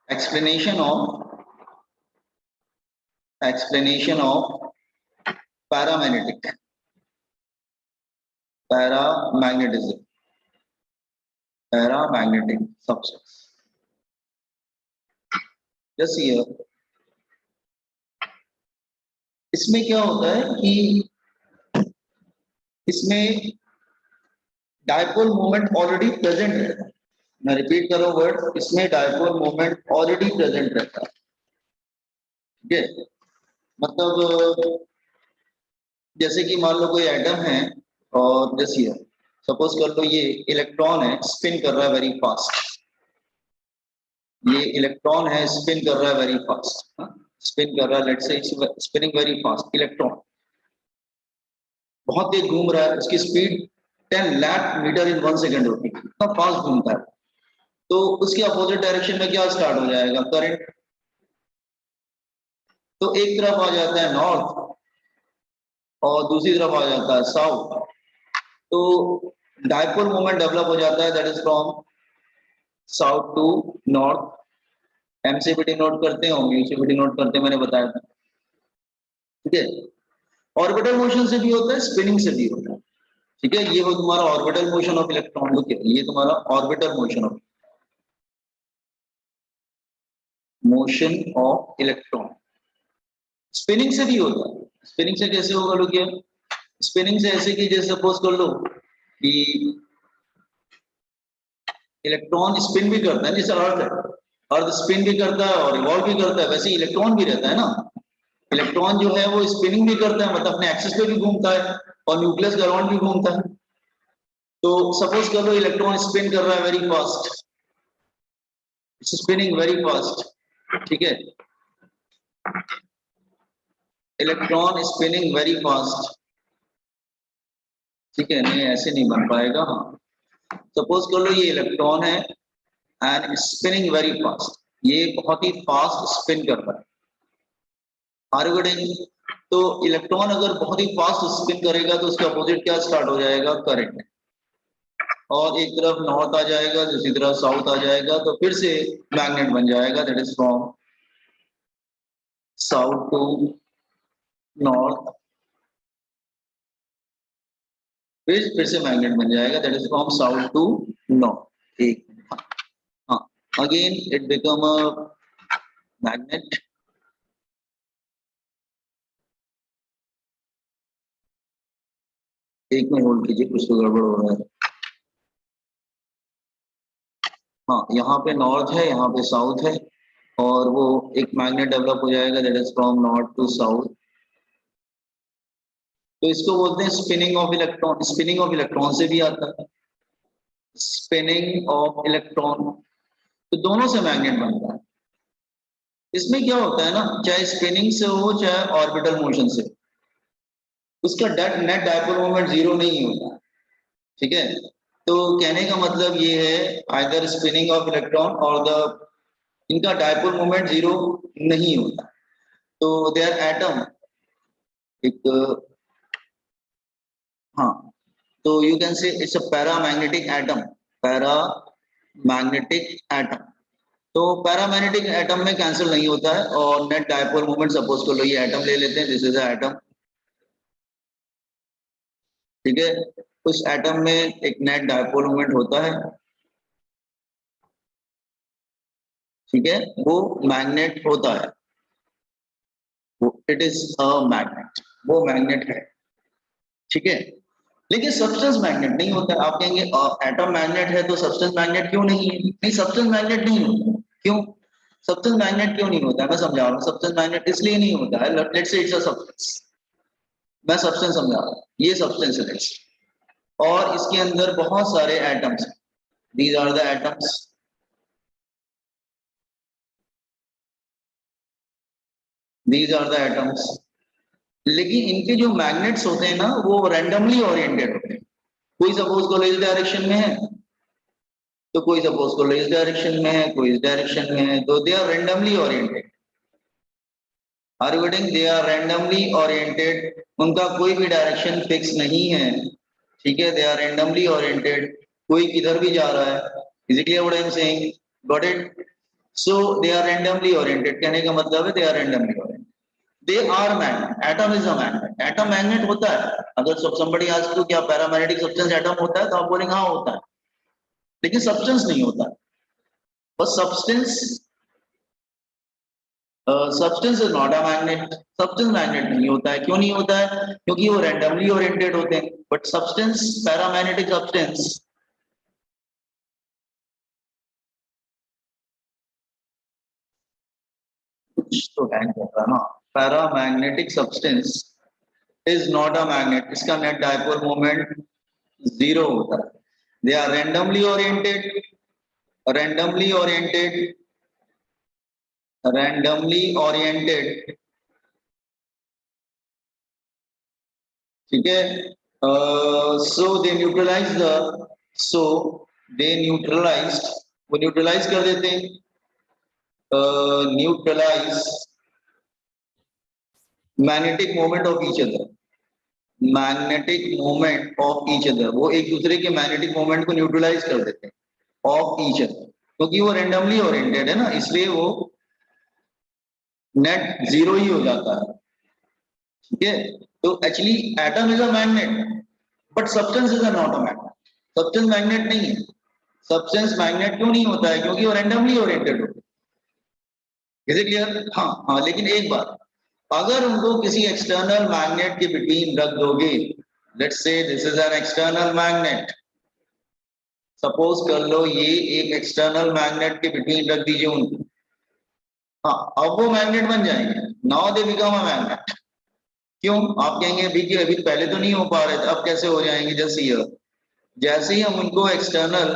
explanation of paramagnetic substance. Just here, इसमें क्या होता है कि इसमें डायपोल मोमेंट ऑलरेडी प्रेजेंट रहता है। मैं रिपीट कर रहा हूं वर्ड, इसमें डायपोल मोमेंट ऑलरेडी प्रेजेंट रहता है। ठीक है, मतलब जैसे कि मान लो कोई एटम है और जैसे सपोज कर लो ये इलेक्ट्रॉन है, स्पिन कर रहा है वेरी फास्ट। ये इलेक्ट्रॉन है, स्पिन कर रहा है वेरी फास्ट, स्पिन कर रहा है, let's say spinning very fast. Electron बहुत तेज घूम रहा है, उसकी स्पीड 10 लाख मीटर इन 1 सेकेंड होती है, इतना फास्ट घूमता है। तो उसके अपोजिट डायरेक्शन में क्या स्टार्ट हो जाएगा, करंट। तो एक तरफ आ जाता है नॉर्थ और दूसरी तरफ आ जाता है साउथ। तो डायपोल मोमेंट डेवलप हो जाता है, that is from south to north. M से भी डिनोट करते होंगे, यू से भी डिनोट करते हैं, मैंने बताया था। ठीक है, ऑर्बिटल मोशन से भी होता है, स्पिनिंग से भी होता है। ठीक है, ये हो तुम्हारा ऑर्बिटल मोशन ऑफ इलेक्ट्रॉन। ये तुम्हारा orbital motion of electron. Spinning से भी होता है। स्पिनिंग से कैसे होगा लोग? स्पिनिंग से ऐसे कि जैसे सपोज कर लो कि इलेक्ट्रॉन स्पिन भी करता है, जैसे अर्थ है, अर्थ स्पिन भी करता है और रिवॉल्व भी करता है, वैसे इलेक्ट्रॉन भी रहता है ना। इलेक्ट्रॉन जो है वो स्पिनिंग भी करता है, मतलब अपने एक्सिस पे भी घूमता है और न्यूक्लियस के अराउंड भी घूमता है। तो सपोज कर लो इलेक्ट्रॉन स्पिन कर रहा है very fast, spinning very fast. ठीक है, इलेक्ट्रॉन स्पिनिंग वेरी फास्ट। ठीक है, नहीं ऐसे नहीं बन पाएगा। हाँ, सपोज कर लो ये इलेक्ट्रॉन है एंड स्पिनिंग वेरी फास्ट, ये बहुत ही फास्ट स्पिन कर रहा है। Are you getting? तो इलेक्ट्रॉन अगर बहुत ही फास्ट स्पिन करेगा तो उसके अपोजिट क्या स्टार्ट हो जाएगा, करंट। और एक तरफ नॉर्थ आ जाएगा, दूसरी तरफ साउथ आ जाएगा, तो फिर से मैग्नेट बन जाएगा, that is from south to north. फिर से मैग्नेट बन जाएगा, that is from south to north. एक, हाँ, again it become a magnet. एक में होल्ड कीजिए, कुछ तो गड़बड़ हो रहा है। हाँ, यहाँ पे नॉर्थ है, यहाँ पे साउथ है, और वो एक मैग्नेट डेवलप हो जाएगा, that is from north to south. तो इसको बोलते हैं spinning of electron. Spinning of electron से भी आता है, स्पिनिंग ऑफ इलेक्ट्रॉन। तो दोनों से मैग्नेट बनता है। इसमें क्या होता है ना, चाहे स्पिनिंग से हो चाहे ऑर्बिटल मोशन से, उसका नेट डायपोल मोमेंट जीरो नहीं होता। ठीक है, तो कहने का मतलब ये है आइदर स्पिनिंग ऑफ इलेक्ट्रॉन और द इनका डायपोल मोमेंट जीरो नहीं होता। तो देयर एटम एक, हाँ, तो you can say it's a paramagnetic atom. Paramagnetic atom, तो पैरामैग्नेटिक एटम में कैंसिल नहीं होता है। और नेट डायपोल मोमेंट, सपोज कर लो ये एटम ले लेते हैं, दिस इज एटम। ठीक है, उस एटम में एक नेट डायपोल मोमेंट होता है। ठीक है, वो मैग्नेट होता है, इट इज अ मैग्नेट, वो मैग्नेट है। ठीक है, लेकिन सब्सटेंस मैग्नेट नहीं होता। आप कहेंगे एटम मैग्नेट है तो सब्सटेंस मैग्नेट क्यों नहीं है? नहीं, सब्सटेंस मैग्नेट नहीं होता। क्यों सब्सटेंस मैग्नेट क्यों नहीं होता है? मैं समझा रहा हूँ। सब्सटेंस मैग्नेट इसलिए नहीं होता है, let's say it's a substance. मैं सब्सटेंस समझा रहा हूँ, ये सब्सटेंस है और इसके अंदर बहुत सारे atoms, these are the atoms. These are the atoms, लेकिन इनके जो मैग्नेट्स होते हैं ना, वो रैंडमली ओरिएंटेड होते हैं। कोई सपोज को इस डायरेक्शन में है, तो कोई सपोज को इस डायरेक्शन में है, कोई इस डायरेक्शन में है, तो they are randomly oriented. Are you getting? They are randomly oriented, उनका कोई भी डायरेक्शन फिक्स नहीं है। ठीक है, दे आर रैंडमली ओरिएंटेड, कोई किधर भी जा रहा है। Is it clear what I am saying? Got it? So they are randomly oriented, कहने का मतलब है they are randomly oriented. They are magnet. Atom is a magnet. Atom magnet होता है. अगर somebody asks you क्या paramagnetic substance atom होता है तो आप बोलेंगे हाँ होता है, लेकिन substance नहीं होता. बस substance is not a magnet. Substance magnet नहीं होता है. क्यों नहीं होता है? क्योंकि वो randomly oriented होते हैं. But substance, paramagnetic substance, कुछ तो hang कर रहा है ना. Paramagnetic substance is not a magnet. इसका net dipole moment zero होता है. They are randomly oriented, randomly oriented, randomly oriented. ठीक है. So they neutralize the, so they neutralized, वो neutralize कर देते हैं. Neutralize magnetic moment of each other. Magnetic moment of each other, वो एक दूसरे के मैग्नेटिक मोमेंट को न्यूट्रलाइज कर देते हैं ऑफ ईच अदर, क्योंकि वो रेंडमली ओरिएंटेड है ना, इसलिए वो नेट जीरो ही हो जाता है. ठीक है. तो actually atom is a magnet but substance is not a magnet. Substance magnet नहीं है. सब्सटेंस मैग्नेट क्यों नहीं होता है? क्योंकि वो रेंडमली ओरिएंटेड होता है. Is it clear? हाँ हाँ. लेकिन एक बात, अगर उनको किसी एक्सटर्नल मैग्नेट के बिटवीन रख दोगे, let's say this is an external magnet, suppose कर लो ये एक एक्सटर्नल मैग्नेट के बिटवीन रख दीजिए उनको. हाँ, अब वो मैग्नेट बन जाएंगे. Now they become a magnet. क्यों? आप कहेंगे अभी कि अभी पहले तो नहीं हो पा रहे थे, अब कैसे हो जाएंगे? जैसे ही हम उनको एक्सटर्नल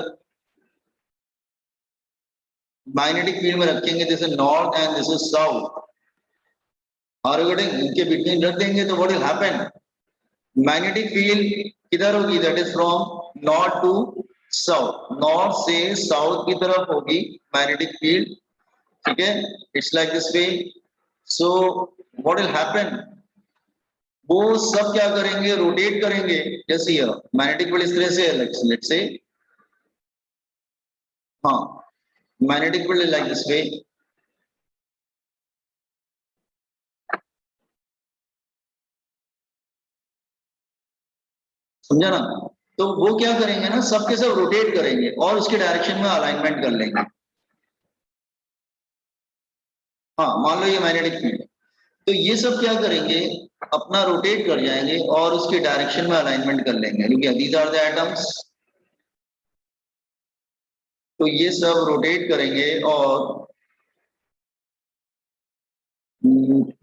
मैग्नेटिक फील्ड में रखेंगे, this is north and this is south, और इनके बिटवीन रख देंगे तो what will happen? Magnetic field किधर होगी? That is from north to south. North से साउथ की तरफ होगी मैग्नेटिक फील्ड. ठीक है. It's like this way. So what will happen? वो सब क्या करेंगे? रोटेट करेंगे. जैसे ये मैग्नेटिक फील्ड इस तरह से लेट्स से, हाँ, मैग्नेटिक फील्ड लाइक दिस वे. समझा ना? तो वो क्या करेंगे ना, सबके सब रोटेट करेंगे और उसके डायरेक्शन में अलाइनमेंट कर लेंगे. हाँ, मान लो ये मैग्नेटिक फील्ड, तो ये सब क्या करेंगे? अपना रोटेट कर जाएंगे और उसके डायरेक्शन में अलाइनमेंट कर लेंगे. क्योंकि दीज आर द एटम्स, तो ये सब रोटेट करेंगे और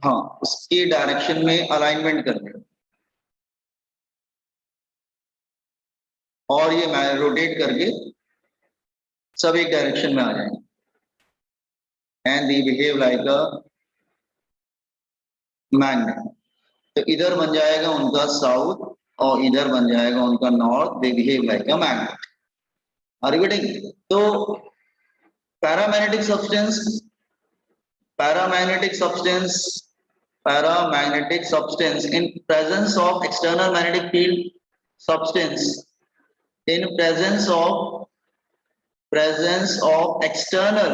हाँ, उसके डायरेक्शन में अलाइनमेंट कर लेंगे और ये रोटेट करके सब एक डायरेक्शन में आ जाएंगे. And they behave like a magnet. तो इधर बन जाएगा उनका साउथ और इधर बन जाएगा उनका north. They behave like a magnet. Are you getting? तो paramagnetic substance, paramagnetic substance, paramagnetic substance in presence of external magnetic field, substance in presence of external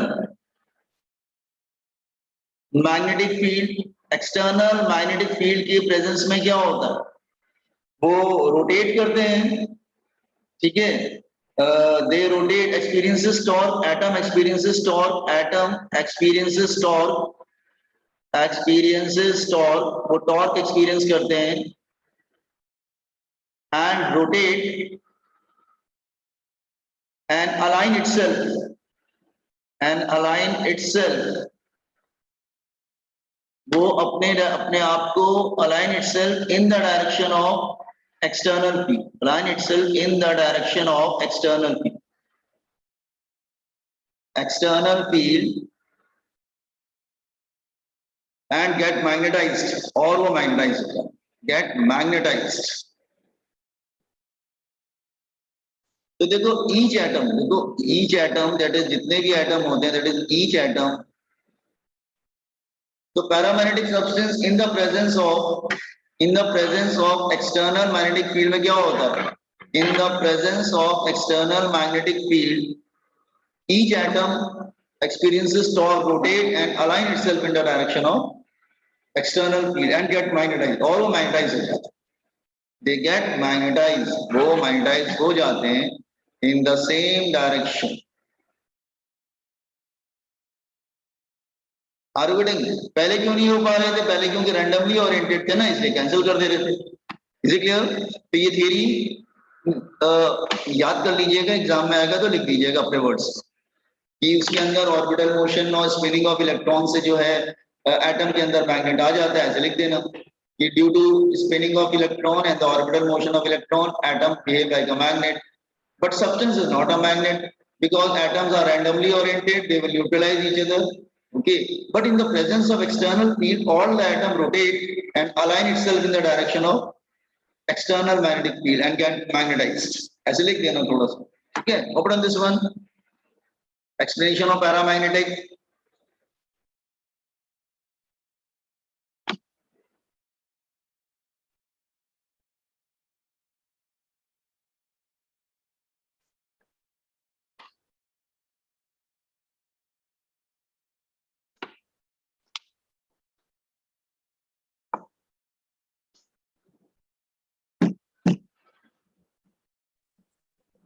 magnetic field. External magnetic field के presence में क्या होता है? वो rotate करते हैं. ठीक है. They rotate, experiences torque, atom experiences torque, atom experiences torque, experiences torque, वो टॉर्क एक्सपीरियंस करते हैं and rotate and align itself, वो अपने आप को align itself in the direction of external field, align itself in the direction of external field and get magnetized, और वो magnetized होगा, get magnetized. तो देखो ईच एटम, दैट इज जितने भी एटम होते हैं, दैट इज ईच एटम. तो paramagnetic substance in the presence of external magnetic field में क्या होता है? In the presence of external magnetic field, each atom experiences torque, rotate and align itself in the direction of external field and get magnetized. और वो magnetized हो जाते हैं. They get magnetized. वो magnetized हो जाते हैं in the same direction. Are you getting? पहले क्यों नहीं हो पा रहे थे? पहले क्योंकि randomly oriented थे ना, इसलिए cancel कर दे रहे थे. Is it clear? तो ये theory याद कर लीजिएगा, एग्जाम में आएगा तो लिख दीजिएगा अपने वर्ड्स कि उसके अंदर ऑर्बिटल मोशन और स्पिनिंग ऑफ इलेक्ट्रॉन से जो है एटम के अंदर मैग्नेट आ जाता है, ऐसे लिख देना कि due to spinning of electron and the orbital motion of electron atom behave like a magnet, but substance is not a magnet because atoms are randomly oriented, they will utilize each other, okay, but in the presence of external field all the atom rotate and align itself in the direction of external magnetic field and get magnetized. ऐसे लिख देना थोड़ा सा, ठीक है. Open this one, explanation of paramagnetic.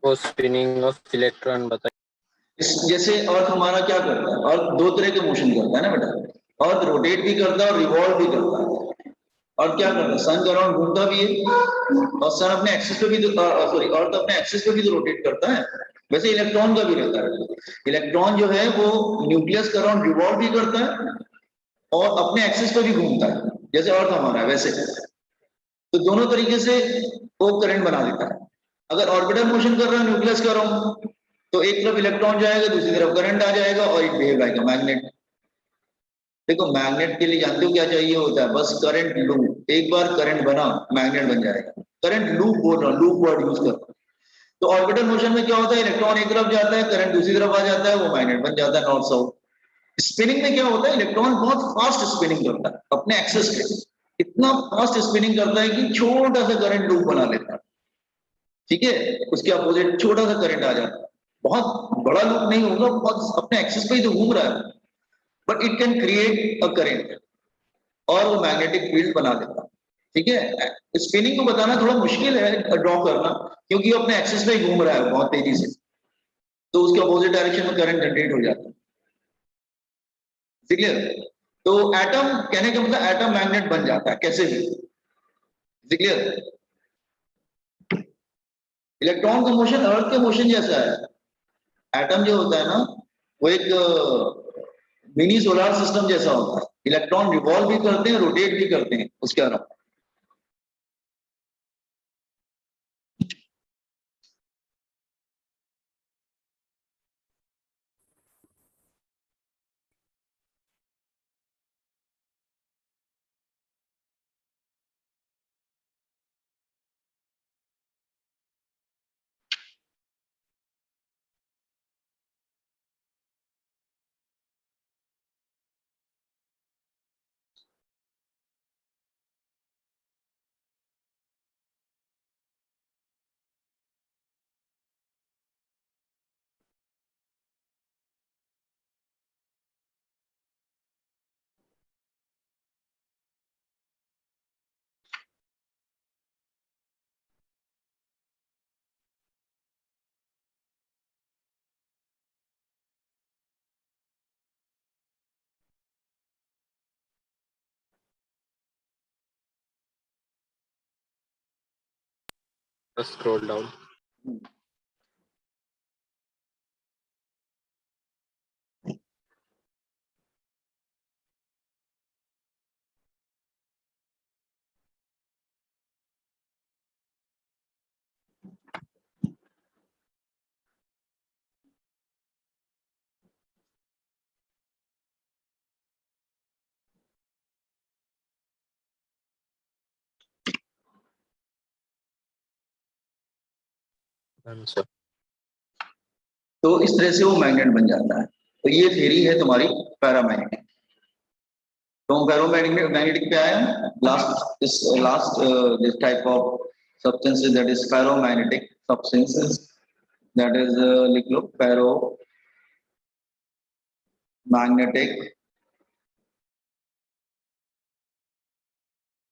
वो spinning of electron बताइए. जैसे अर्थ हमारा क्या करता है, अर्थ दो तरह के मोशन करता है ना बेटा, अर्थ रोटेट भी करता है और रिवॉल्व भी करता है. और क्या करता है, सन के अराउंड घूमता भी है और सन अपने एक्सिस पे भी सॉरी अर्थ अपने एक्सिस पे भी तो रोटेट करता है. वैसे इलेक्ट्रॉन का भी रहता है. इलेक्ट्रॉन जो है वो न्यूक्लियस के अराउंड रिवॉल्व भी करता है और अपने एक्सिस पे भी घूमता है, जैसे अर्थ हमारा है वैसे. तो दोनों तरीके से वो करंट बना देता है. अगर ऑर्बिटल मोशन कर रहा है न्यूक्लियस के अराउंड तो एक तरफ इलेक्ट्रॉन जाएगा, दूसरी तरफ करंट आ जाएगा और it behave like a magnet. देखो मैग्नेट के लिए जानते हो क्या चाहिए होता है, बस करंट लूप. एक बार करंट बना मैग्नेट बन जाएगा. करंट लूप बोल रहा हूं, लूप वर्ड यूज कर. तो ऑर्बिटल मोशन में क्या होता है, इलेक्ट्रॉन एक तरफ जाता है, करंट दूसरी तरफ आ जाता है, वो मैग्नेट बन जाता है नॉर्थ साउथ. स्पिनिंग में क्या होता है, इलेक्ट्रॉन बहुत फास्ट स्पिनिंग करता है अपने एक्सिस पे. इतना फास्ट स्पिनिंग करता है कि छोटा सा करंट लूप बना लेता है, ठीक है. उसके अपोजिट छोटा सा करंट आ जाता है. बहुत बड़ा लूप नहीं होगा, बहुत अपने एक्सिस पे ही तो घूम रहा है, but it can create a current और वो मैग्नेटिक फील्ड बना देता है, ठीक है. स्पिनिंग को बताना थोड़ा मुश्किल है ड्रॉ करना, क्योंकि वो अपने एक्सिस पे ही घूम रहा है बहुत तेजी से, तो उसके अपोजिट डायरेक्शन में करंट जनरेट हो जाता है. क्लियर. तो एटम कहने का मतलब एटम मैग्नेट बन जाता है कैसे भी. क्लियर. इलेक्ट्रॉन का मोशन अर्थ के मोशन जैसा है. एटम जो होता है ना वो एक मिनी सोलर सिस्टम जैसा होता है. इलेक्ट्रॉन रिवॉल्व भी करते हैं, रोटेट भी करते हैं उसके अलावा. Scroll down. आंसर. तो इस तरह से वो मैग्नेट बन जाता है. तो ये थ्योरी है तुम्हारी पैरामैग्नेटिक. तो पैरामैग्नेटिक पे आया last this type of substances that is ferromagnetic substances, that is लिख लो मैग्नेटिक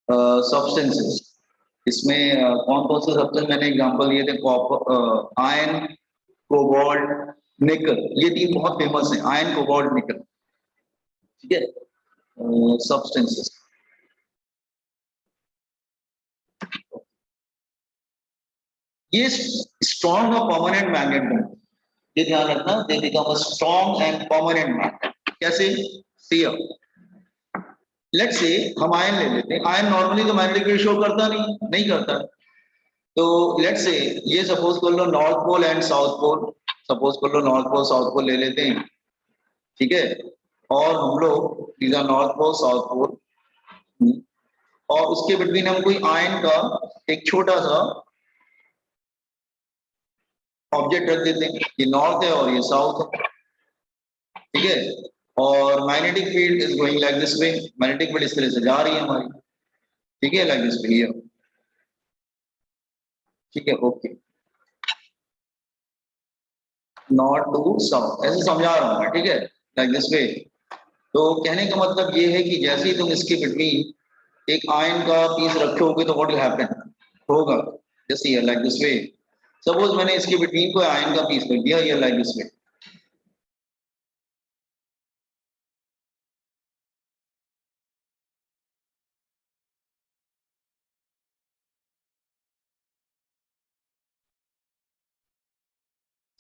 सब्सटेंसेस। इसमें कौन कौन से सब्सटेंस मैंने एग्जांपल दिए थे? कॉपर, आयरन, कोबाल्ट, निकल। ये तीन बहुत फेमस है, आयरन, कोबाल्ट, निकल। ठीक है, सब्सटेंसेस। ये स्ट्रॉन्ग और परमानेंट मैग्नेट है, ये ध्यान रखना। They become a strong and permanent magnet. कैसे? सी लेट्स से हम आयन ले लेते हैं। आयन नॉर्मली तो मैग्नेटिक फील्ड शो करता नहीं करता। तो लेट्स से ये सपोज कर लो north pole and south pole. Suppose कर लो नॉर्थ पोल साउथ पोल ले लेते हैं, ठीक है। और हम लोग these are north pole south pole, और उसके बिटवीन हम कोई आयन का एक छोटा सा ऑब्जेक्ट रख देते हैं। ये नॉर्थ है और ये साउथ है, ठीक है। और magnetic field is going like this way. Magnetic field इस तरह से जा रही है हमारी, ठीक है, लाइक दिस वे हियर। ठीक है, ओके। नॉर्थ टू साउथ ऐसे समझा रहा हूं मैं, ठीक है, लाइक दिस वे। तो कहने का मतलब ये है कि जैसे ही तुम इसके बिटवीन एक आयन का पीस रखोगे तो व्हाट विल हैपन होगा, जैसे here like this way. Suppose मैंने इसके बिटवीन कोई आयन का पीस रख दिया here like this way.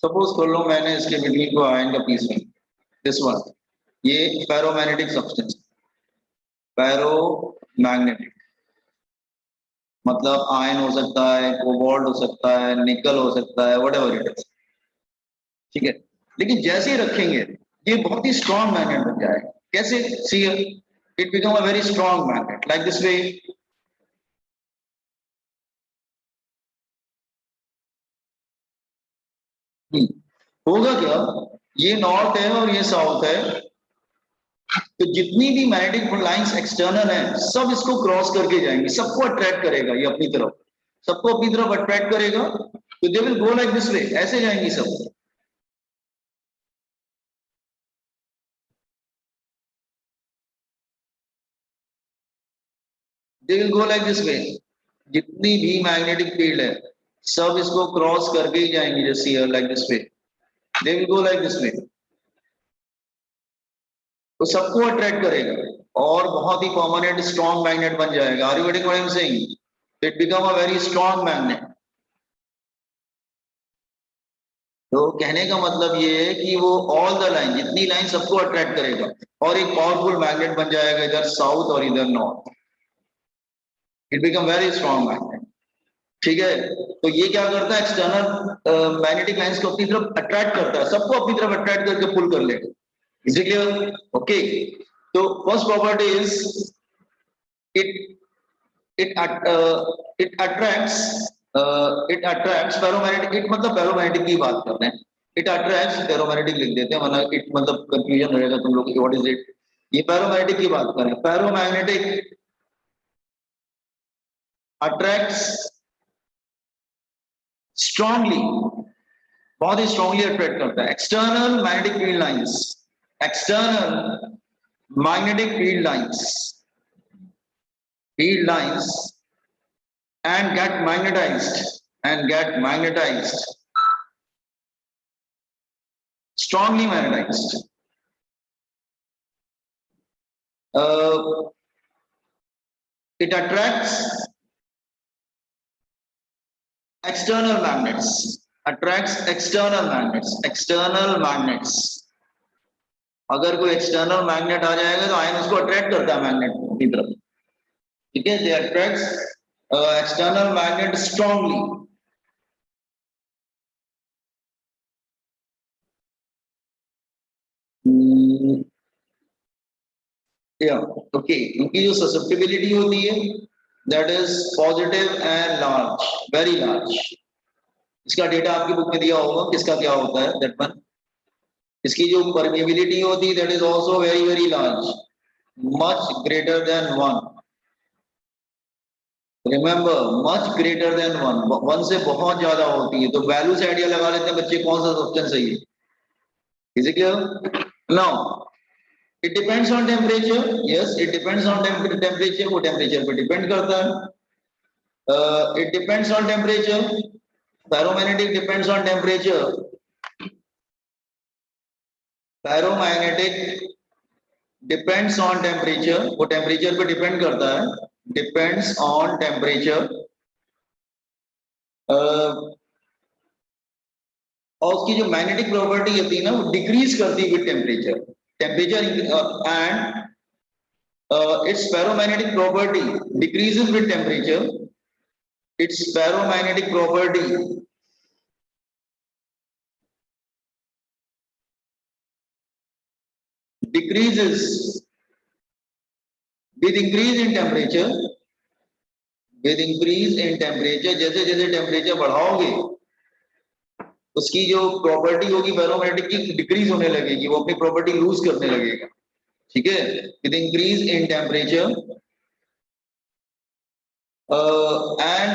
Suppose कर लो मैंने इसके बिटवीन को आयन का पीस रख दिस वन। ये फेरोमैग्नेटिक सब्सटेंस, फेरोमैग्नेटिक मतलब आयन हो सकता है, कोबाल्ट हो सकता है, निकल हो सकता है, व्हाटएवर इट इज, ठीक है। लेकिन जैसे ही रखेंगे ये बहुत ही स्ट्रॉन्ग मैग्नेट बन जाएगा। कैसे? See it become a very strong magnet like this वे। होगा क्या, ये नॉर्थ है और ये साउथ है, तो जितनी भी मैग्नेटिक लाइंस एक्सटर्नल है सब इसको क्रॉस करके जाएंगी, सबको अट्रैक्ट करेगा ये अपनी तरफ, सबको अपनी तरफ अट्रैक्ट करेगा। तो they will go like this वे, ऐसे जाएंगी सब। They will go like this वे। जितनी भी मैग्नेटिक फील्ड है सब इसको क्रॉस करके ही जाएंगी, जैसे here like this way. They will go like this वे, तो सबको अट्रैक्ट करेगा और बहुत ही परमानेंट स्ट्रॉन्ग मैग्नेट बन जाएगा। Are you getting what I am saying? It become a very strong magnet. तो कहने का मतलब ये है कि वो ऑल द लाइन, जितनी लाइन सबको अट्रैक्ट करेगा और एक पावरफुल मैग्नेट बन जाएगा, इधर साउथ और इधर north. It become very strong magnet, ठीक है। तो ये क्या करता है, एक्सटर्नल मैग्नेटिक लाइंस को अपनी तरफ अट्रैक्ट करता है, सबको अपनी तरफ अट्रैक्ट करके पुल कर लेगा। Is it clear? ओके। तो first property is it it it attracts it attracts ferromagnetic। it मतलब ferromagnetic की बात करते हैं। it attracts ferromagnetic लिख देते हैं, वरना it मतलब कंफ्यूजन रहेगा तुम लोग की व्हाट इज इट। ये ferromagnetic की बात करें, ferromagnetic attracts strongly, बहुत ही strongly attract करता है external magnetic field lines, external magnetic field lines and get magnetized, strongly magnetized. It attracts external magnets, external magnets। अगर कोई एक्सटर्नल मैग्नेट आ जाएगा तो आयन उसको अट्रैक्ट करता है मैग्नेट की तरफ, ठीक है। दे अट्रैक्ट्स एक्सटर्नल मैग्नेट स्ट्रांगली। या ओके, इनकी जो ससेप्टिबिलिटी होती है that is positive and large, very large. इसका डेटा आपकी बुक में दिया होगा, किसका क्या होता है दैट वन। इसकी जो परमिएबिलिटी होती है that is also very very large, much greater than 1। Remember, much greater than 1, 1 से बहुत ज्यादा होती है। तो वैल्यू से आइडिया लगा लेते हैं बच्चे कौन सा सब्सटेंस है ये। Is it clear? Now it depends on temperature, yes it depends on temperature, वो टेम्परेचर पे डिपेंड करता है। It depends on temperature, paramagnetic depends on temperature, paramagnetic depends on temperature, वो टेम्परेचर पे डिपेंड करता है, डिपेंड्स ऑन टेम्परेचर। और उसकी जो मैग्नेटिक प्रॉपर्टी होती है ना वो डिक्रीज करती है with temperature, temperature and its ferromagnetic property decreases with temperature, its ferromagnetic property decreases with increase in temperature, with increase in temperature, जैसे जैसे टेम्परेचर बढ़ाओगे उसकी जो प्रॉपर्टी होगी फेरोमैग्नेटिक की डिक्रीज होने लगेगी, वो अपनी प्रॉपर्टी लूज करने लगेगा, ठीक है। With increase in temperature and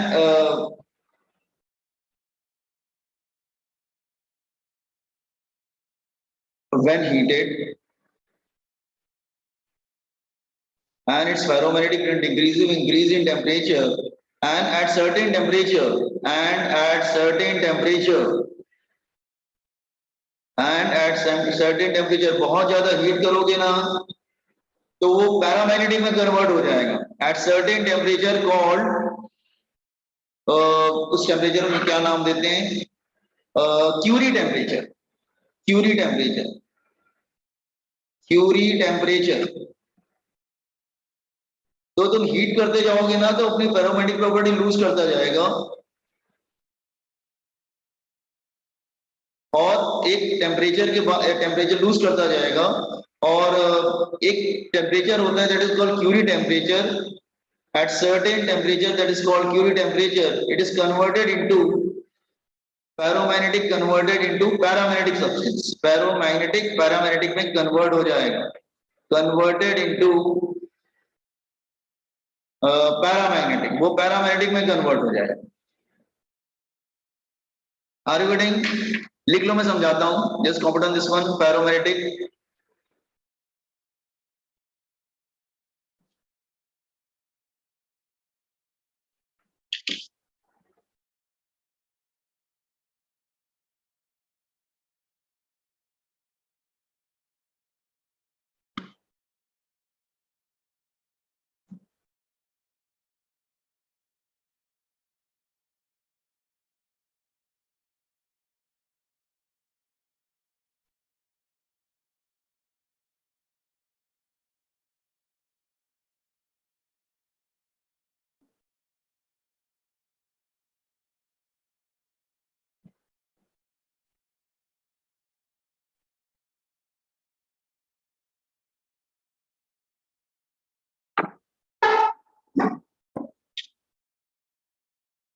when heated and its ferromagnetic current increase in temperature, and at certain temperature and at certain temperature and at certain temperature बहुत ज्यादा हीट करोगे ना तो वो पैरामैग्नेटिक में कन्वर्ट हो जाएगा एट सर्टेन टेम्परेचर कॉल्ड, उस टेम्परेचर में क्या नाम देते हैं, Curie temperature, Curie temperature, Curie temperature. तो तुम हीट करते जाओगे ना तो अपनी पैरामैग्नेटिक प्रॉपर्टी लूज करता जाएगा और एक टेम्परेचर के बाद टेम्परेचर लूज करता जाएगा और एक टेम्परेचर होता है that is called Curie temperature. At certain temperature that is called Curie temperature, it is converted into ferromagnetic, converted into paramagnetic substance, ferromagnetic paramagnetic में convert हो जाएगा, converted into paramagnetic, वो paramagnetic में convert हो जाएगा। Are you getting? लिख लो, मैं समझाता हूँ, just comment on this one, ferromagnetic।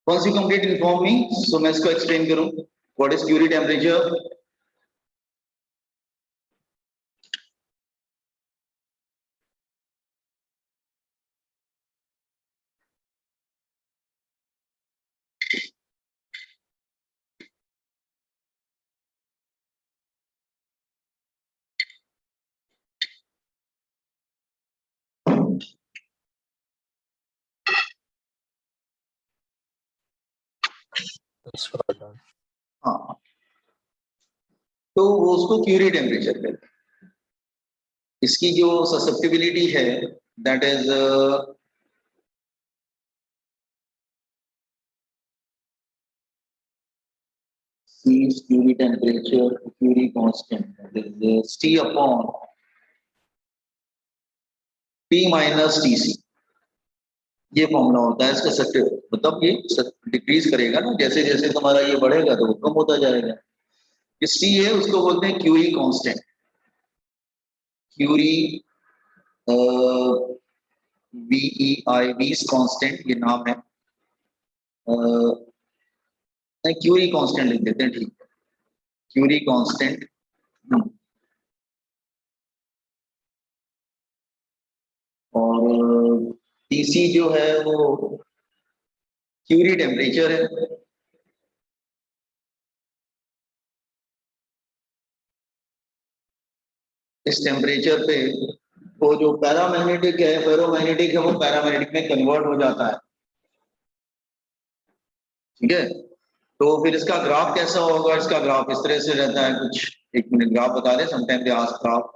Once you complete inform me, so मैं इसको explain करूँ, what is Curie temperature? Scroll down. हाँ, तो वो उसको क्यूरी टेम्परेचर कहते हैं। इसकी जो ससेप्टिबिलिटी है that is Curie temperature, Curie constant is T upon P minus TC, ये फॉर्मूला होता है इसका। सत्य मतलब ये डिक्रीज करेगा ना, जैसे जैसे तुम्हारा ये बढ़ेगा तो वो कम होता जाएगा। इस T है उसको बोलते हैं Curie constant, Curie VEI constant ये नाम है, क्यूरी कांस्टेंट लिख देते हैं, ठीक है, क्यूरी कांस्टेंट। और TC जो है वो क्यूरी टेम्परेचर है। इस टेम्परेचर पे वो जो पैरामैग्नेटिक है फेरोमैग्नेटिक है वो पैरामैग्नेटिक में कन्वर्ट हो जाता है, ठीक है। तो फिर इसका ग्राफ कैसा होगा, इसका ग्राफ इस तरह से रहता है कुछ, एक मिनट ग्राफ बता दे, समटाइम दे आस्क ग्राफ।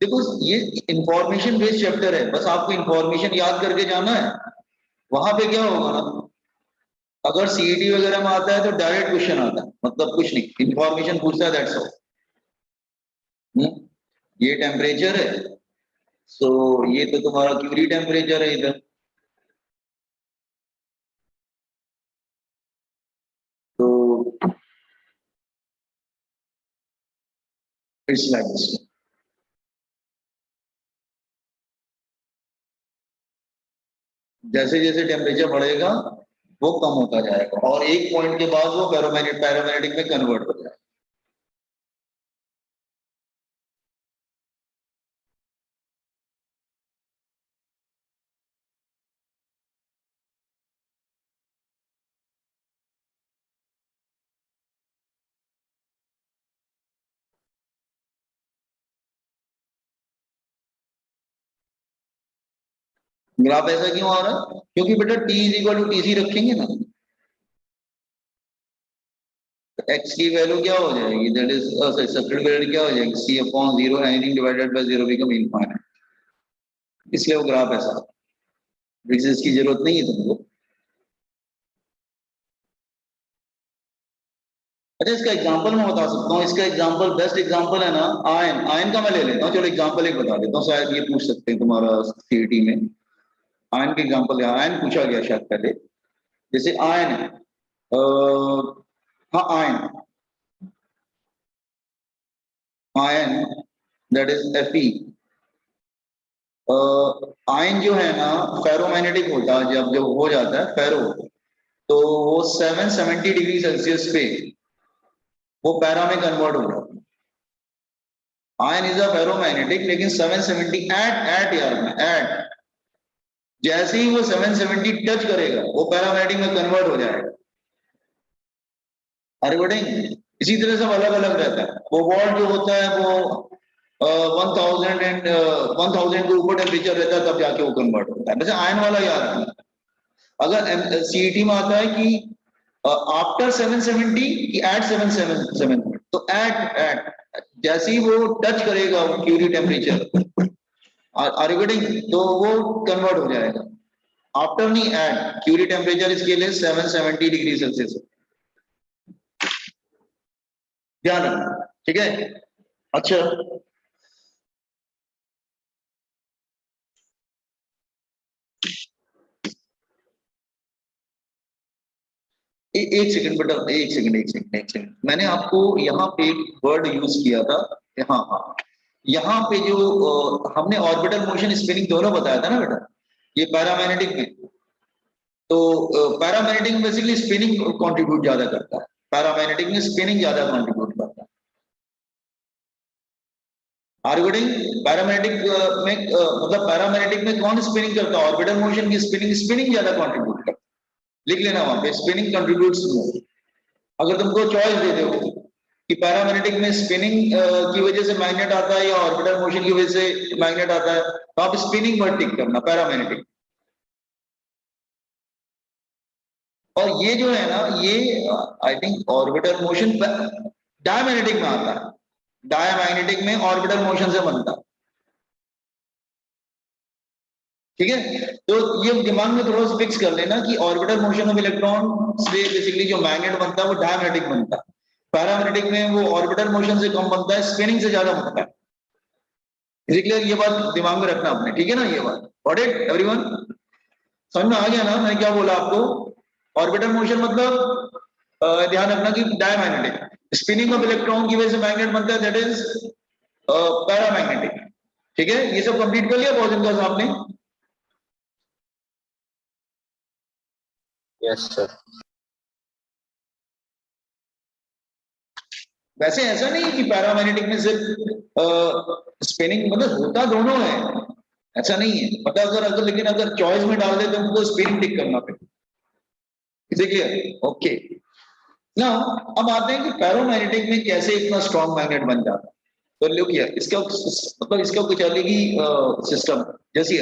देखो ये इंफॉर्मेशन बेस्ड चैप्टर है, बस आपको इंफॉर्मेशन याद करके जाना है। वहां पे क्या होगा ना, अगर सीईटी वगैरह में आता है तो डायरेक्ट क्वेश्चन आता है, मतलब कुछ नहीं, इंफॉर्मेशन पूछता है, दैट्स ऑल। ये टेम्परेचर है, सो ये तो तुम्हारा क्यूरी टेम्परेचर है इधर, तो इट्स लाइक दिस। जैसे जैसे टेम्परेचर बढ़ेगा वो कम होता जाएगा और एक पॉइंट के बाद वो पैरामैग्नेटिक में कन्वर्ट हो जाएगा। ग्राफ ऐसा क्यों आ रहा है, क्योंकि बेटा T is equal to T C रखेंगे ना, एक्स की वैल्यू क्या हो जाएगी, दैट इज सब्स्टिट्यूट वैल्यू क्या हो जाएगी, C upon 0 anything divided by 0 become infinite, इसलिए वो ग्राफ ऐसा, इसकी जरूरत नहीं है तुमको। अच्छा इसका एग्जांपल मैं बता सकता हूँ, इसका एग्जांपल बेस्ट एग्जांपल है ना आयन, आयन का मैं ले लेता हूँ, चलो एग्जांपल एक बता देता हूँ, शायद ये पूछ सकते हैं तुम्हारा सीईटी में। आयन के एग्जांपल है, आयन पूछा गया शायद पहले, जैसे आयन है, हाँ ion, ion that is Fe। Ion जो है ना फेरोमैग्नेटिक होता है, जब जब हो जाता है फेरो, तो वो 770 डिग्री सेल्सियस पे वो पैरा में कन्वर्ट हो जाता है। आयन इज अ फेरोमैग्नेटिक, लेकिन 770 एट यार में एट, जैसे ही वो 770 टच करेगा वो पैरामैग्नेटिक में कन्वर्ट हो जाएगा। अरे बड़े इसी तरह से अलग अलग रहता है, वो वॉल्ट जो होता है वो 1000 के ऊपर टेम्परेचर रहता है तब जाके वो कन्वर्ट होता है। जैसे आयन वाला याद रखना, अगर सीईटी में आता है कि आफ्टर 770 कि एट 777, तो एट जैसे ही वो टच करेगा वो Curie temperature are you getting, तो वो कन्वर्ट हो जाएगा। आफ्टर नहीं एट, क्यूरी टेम्परेचर इसके लिए 770 डिग्री सेल्सियस, ध्यान रखना, ठीक है। अच्छा एक सेकंड बेटा, एक सेकंड, मैंने आपको यहाँ पे एक वर्ड यूज किया था, हाँ हाँ, यहाँ पे जो हमने ऑर्बिटल मोशन स्पिनिंग दोनों बताया था ना बेटा, ये पैरामैग्नेटिक में, तो पैरामैग्नेटिक में बेसिकली स्पिनिंग कंट्रीब्यूट ज्यादा करता है, पैरामैग्नेटिक में स्पिनिंग ज्यादा कंट्रीब्यूट करता है। आर्गुटिंग पैरामैग्नेटिक में मतलब पैरामैग्नेटिक में कौन स्पिनिंग करता है, ऑर्बिटल मोशन की स्पिनिंग, स्पिनिंग ज्यादा कंट्रीब्यूट करता है, लिख लेना वहां पे स्पिनिंग कंट्रीब्यूट्स मोर। अगर तुमको चॉइस दे दो कि पैरामैग्नेटिक में स्पिनिंग की वजह से मैग्नेट आता है या ऑर्बिटल मोशन की वजह से मैग्नेट आता है, तो आप स्पिनिंग वर्ड टिक करना पैरामैग्नेटिक। और ये जो है ना ये I think orbital motion diamagnetic में आता है, डायमैग्नेटिक में ऑर्बिटल मोशन से बनता है, ठीक है। तो ये दिमाग में थोड़ा सा फिक्स कर लेना कि ऑर्बिटल मोशन ऑफ इलेक्ट्रॉन से बेसिकली जो मैग्नेट बनता है वो डायमैग्नेटिक बनता है, पैरामैग्नेटिक में वो ऑर्बिटल मोशन से कम बनता है, स्पिनिंग से ज्यादा बनता है। क्लियर, ये बात दिमाग में रखना आपने, ठीक है ना, ये बात गॉट इट एवरीवन, समझ में आ गया ना मैंने क्या बोला आपको। ऑर्बिटल मोशन मतलब ध्यान रखना कि डायमैग्नेटिक, स्पिनिंग ऑफ इलेक्ट्रॉन की वजह से मैग्नेट बनता है, दैट इज पैरामैग्नेटिक, ठीक है। ये सब कंप्लीट कर लिया पोर्शन का आपने। Yes, sir. वैसे ऐसा नहीं है कि पैरामैग्नेटिक में सिर्फ स्पिनिंग, मतलब होता दोनों है, ऐसा नहीं है, पता अगर अगर लेकिन अगर चॉइस में डाल देते तो स्पिनिंग टिक करना पड़ेगा, क्लियर, ओके। ना अब आते हैं कि पैरामैग्नेटिक में कैसे इतना स्ट्रॉन्ग मैग्नेट बन जाता है। तो लुक हियर, इसका मतलब इसका कुछ अलग ही सिस्टम। जैसे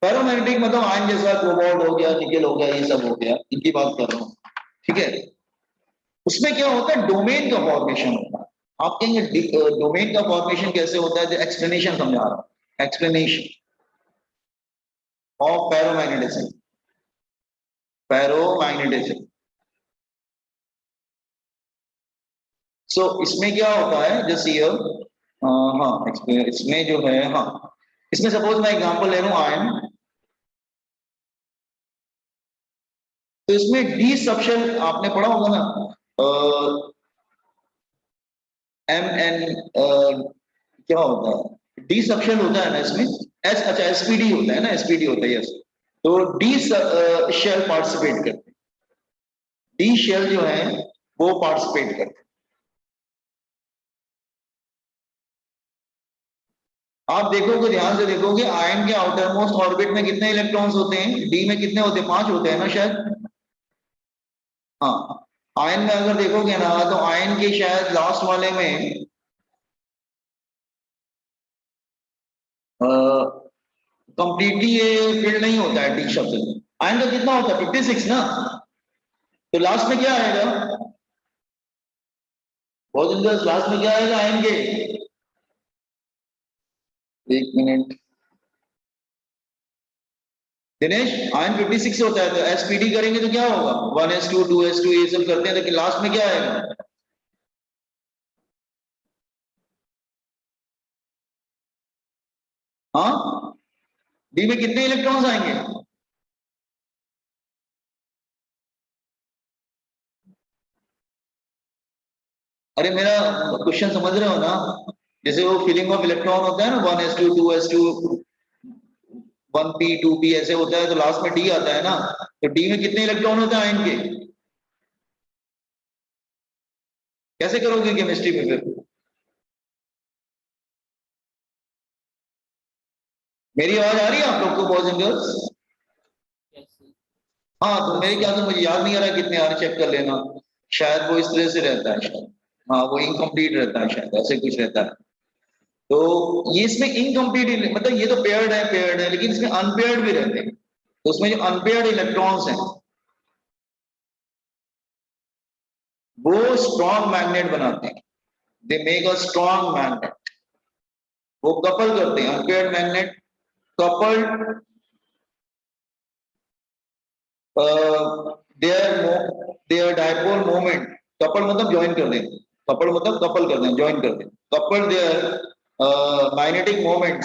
फेरोमैग्नेटिक मतलब आयन जैसा कोबाल्ट हो गया, निकेल हो गया, ये सब हो गया, इनकी बात कर रहा हूँ, ठीक है। उसमें क्या होता है, डोमेन का फॉर्मेशन होता है। आप कहेंगे डोमेन का फॉर्मेशन कैसे होता है, एक्सप्लेनेशन समझा रहा हूं, एक्सप्लेनेशन ऑफ फेरोमैग्नेटिज्म। फेरोमैग्नेटिज्म, सो इसमें क्या होता है, जैसे ये हाँ इसमें जो है, हाँ इसमें सपोज मैं एग्जांपल ले रहा हूं आयन, तो इसमें डी सबशेल आपने पढ़ा होगा ना, एम एन क्या होता है, डी सबशेल होता है ना इसमें, एस अच्छा एसपीडी होता है ना, एसपीडी होता है यस। तो डी शेल पार्टिसिपेट करते हैं, डी शेल जो है वो पार्टिसिपेट करते हैं। आप देखोगे, ध्यान से देखोगे, आयन के आउटर मोस्ट ऑर्बिट में कितने इलेक्ट्रॉन्स होते हैं, डी में कितने होते हैं, 5 होते हैं ना शायद। हाँ, आयन में अगर देखोगे ना, तो आयन के शायद लास्ट वाले में कंप्लीटली ये फिल नहीं होता है डी शब्द। आयन का कितना होता है, 56 ना, तो लास्ट में क्या आएगा, बहुत लास्ट में क्या आएगा आयन के, एक मिनट दिनेश, आयन 56 होता है, तो एसपीडी करेंगे तो क्या होगा, 1s2 2s2 ये सब करते हैं, लेकिन लास्ट में क्या आएगा, हाँ डी में कितने इलेक्ट्रॉन्स आएंगे, अरे मेरा क्वेश्चन समझ रहे हो ना, जैसे वो फिलिंग ऑफ इलेक्ट्रॉन होता है ना, 1s2 2s2 1p 2p ऐसे होता है, तो लास्ट में डी आता है ना, तो डी में कितने इलेक्ट्रॉन होते हैं आयन के, कैसे करोगे केमिस्ट्री में फिर, मेरी आवाज आ रही है आप लोग को बॉयज एंड गर्ल्स। हाँ तो मेरे ख्याल से मुझे याद नहीं आ रहा कितने आ रहे, चेक कर लेना, शायद वो इस तरह से रहता है शायद, हाँ वो इनकम्प्लीट रहता है शायद, ऐसे कुछ रहता है। तो ये इसमें इनकम्प्लीट मतलब ये तो पेयर्ड है, लेकिन इसमें अनपेयर्ड भी रहते हैं, तो उसमें जो अनपेयर्ड इलेक्ट्रॉन्स हैं वो स्ट्रॉन्ग मैग्नेट बनाते हैं, they make a strong magnet, वो कपल करते हैं, unpaired magnet coupled their dipole moment, couple मतलब ज्वाइन कर दें, कपल मतलब कपल कर दें, ज्वाइन कर दें, couple their magnetic moment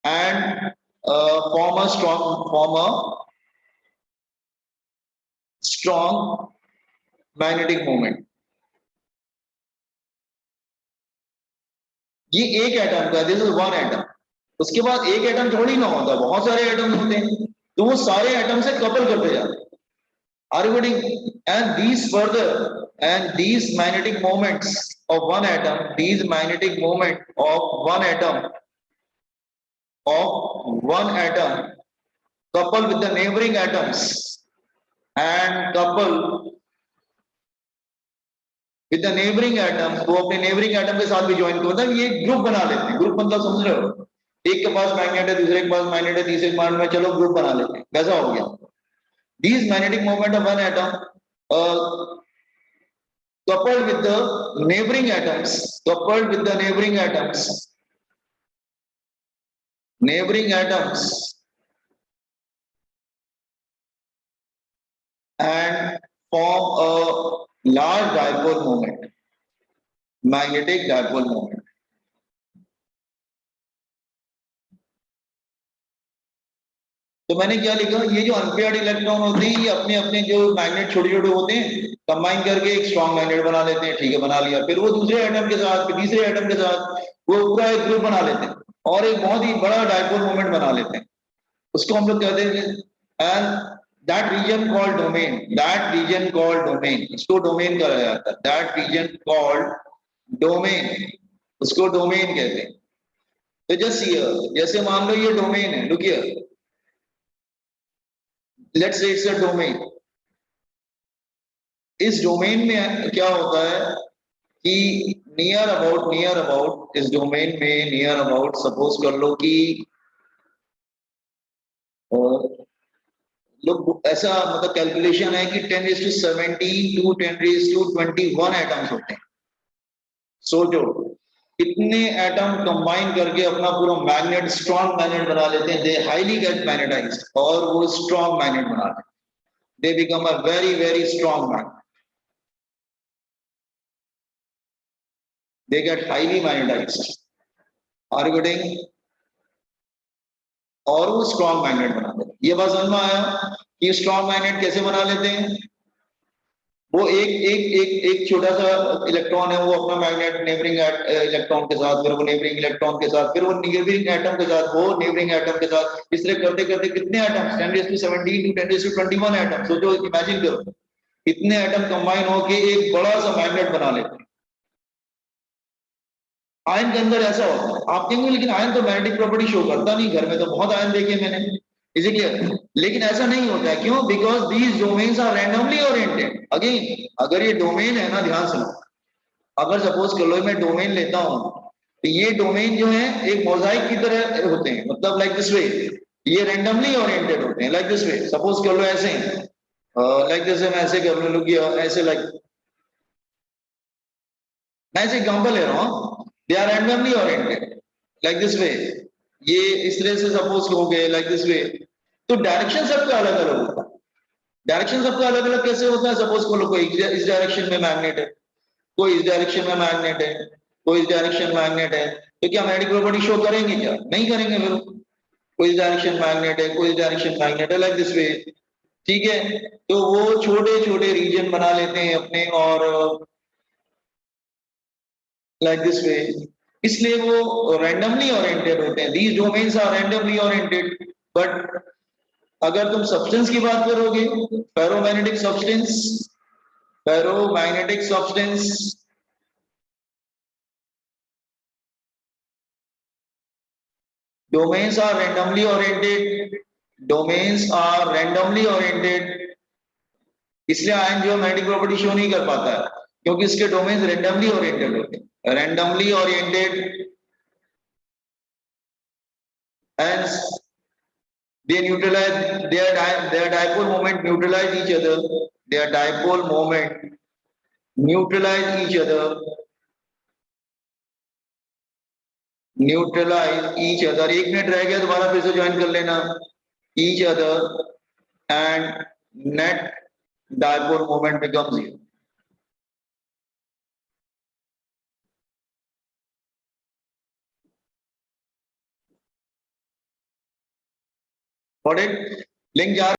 and form a strong magnetic moment। ये एक एटम का, दिस इज वन एटम, उसके बाद एक एटम थोड़ी ना होता, बहुत सारे एटम होते हैं, तो वो सारे एटम से कपल करते जाते हैं, are you getting, and these magnetic moments of one atom, these magnetic moment of one atom couple with the neighboring atoms and couple with the neighboring atoms, वो अपने neighboring atom के साथ भी join कर, मतलब ये ग्रुप बना लेते हैं, ग्रुप मतलब समझ रहे हो, एक के पास मैग्नेट है, दूसरे के पास मैग्नेट है, तीसरे के पास में, चलो ग्रुप बना लेते हैं, वैसा हो गया। These magnetic moment of one atom coupled with the neighboring atoms, neighboring atoms and form a large dipole moment, magnetic dipole moment। तो मैंने क्या लिखा, ये जो अनपेयर्ड इलेक्ट्रॉन होते हैं, ये अपने अपने जो मैग्नेट छोटे छोटे होते हैं कंबाइन करके एक स्ट्रॉन्ग मैग्नेट बना लेते हैं, ठीक है बना लिया, फिर वो दूसरे एटम के साथ, फिर तीसरे एटम के साथ वो पूरा एक ग्रुप बना लेते हैं और एक बहुत ही बड़ा डायपोल मोमेंट बना लेते हैं, उसको हम लोग कहते हैं, and that reason called domain, इसको डोमेन कहा जाता है, दैट रीजन कॉल्ड डोमेन, उसको डोमेन कहते हैं। तो जैसे मान लो ये डोमेन है, look here, let's say it's a domain, इस डोमेन में क्या होता है कि नियर अबाउट इस डोमेन में नियर अबाउट सपोज कर लो कि लोग ऐसा मतलब कैलकुलेशन है कि 10⁻70 टू 10⁻21 एटम्स होते हैं। सोचो इतने एटम कंबाइन करके अपना पूरा मैग्नेट स्ट्रॉन्ग मैग्नेट बना लेते हैं, दे हाईली गेट मैग्नेटाइज्ड और वो स्ट्रॉन्ग मैग्नेट बना लेते हैं, they become a very very strong magnet, they get highly magnetized, are you getting? और वो स्ट्रॉन्ग मैग्नेट बना देते हैं। ये बात समझ में आया कि स्ट्रॉन्ग मैग्नेट कैसे बना लेते हैं? वो एक छोटा सा इलेक्ट्रॉन है, वो अपना मैग्नेट नेबरिंग इलेक्ट्रॉन के साथ, फिर वो नेबरिंग इलेक्ट्रॉन के साथ, फिर वो नेबरिंग एटम के साथ, वो नेबरिंग एटम के साथ, इस तरह करते करते कितने एटम्स 10⁻17 टू 10⁻21 एटम। सोचो, इमेजिन करो इतने एटम कंबाइन होके एक बड़ा सा मैग्नेट बना लेते हैं। आयन के अंदर ऐसा होता है। आप कहेंगे लेकिन आयन तो मैग्नेटिक प्रॉपर्टी शो करता नहीं, घर में तो बहुत आयन देखे मैंने, इज इट क्लियर? लेकिन ऐसा नहीं होता है, क्यों? Because these domains are randomly oriented. Again अगर ये डोमेन है ना, ध्यान से, अगर सपोज कर लो मैं डोमेन लेता हूं तो ये डोमेन जो है एक मोजाइक की तरह होते हैं, मतलब लाइक दिस वे, ये रैंडमली ओरिएंटेड होते हैं लाइक दिस वे। सपोज कर लो ऐसे लाइक जैसे मैं ऐसे कर लूं कि ऐसे लाइक, मैं ऐसे एग्जांपल ले रहा हूं, they are randomly oriented like this way. ये इस तरह से सपोज हो गए लाइक दिस वे। तो डायरेक्शन सबका अलग अलग होता है। डायरेक्शन सबका अलग अलग कैसे होता है? सपोज को कोई इस डायरेक्शन में मैग्नेट है, कोई इस डायरेक्शन में मैग्नेट है, कोई इस डायरेक्शन मैग्नेट है, तो क्या मैग्नेटिक प्रॉपर्टी शो करेंगे? क्या नहीं करेंगे। फिर कोई इस डायरेक्शन मैग्नेट है, कोई इस डायरेक्शन मैग्नेट है, लाइक दिस वे। ठीक है, तो वो छोटे छोटे रीजन बना लेते हैं अपने, और लाइक दिस वे, इसलिए वो रैंडमली ओरिएंटेड होते हैं। These domains are randomly oriented. But अगर तुम सब्सटेंस की बात करोगे, ferromagnetic substance, ferromagnetic substance, domains are randomly oriented, domains are randomly oriented, इसलिए आयन जो मैग्नेटिक प्रॉपर्टी शो नहीं कर पाता है, क्योंकि इसके डोमेन्स रैंडमली ओरिएंटेड होते हैं, randomly oriented. hence they neutralize their dipole moment neutralize each other, their dipole moment neutralize each other, neutralize each other. एक मिनट रह गया, दोबारा फिर से ज्वाइन कर लेना। Each other and net dipole moment becomes 0। Link जा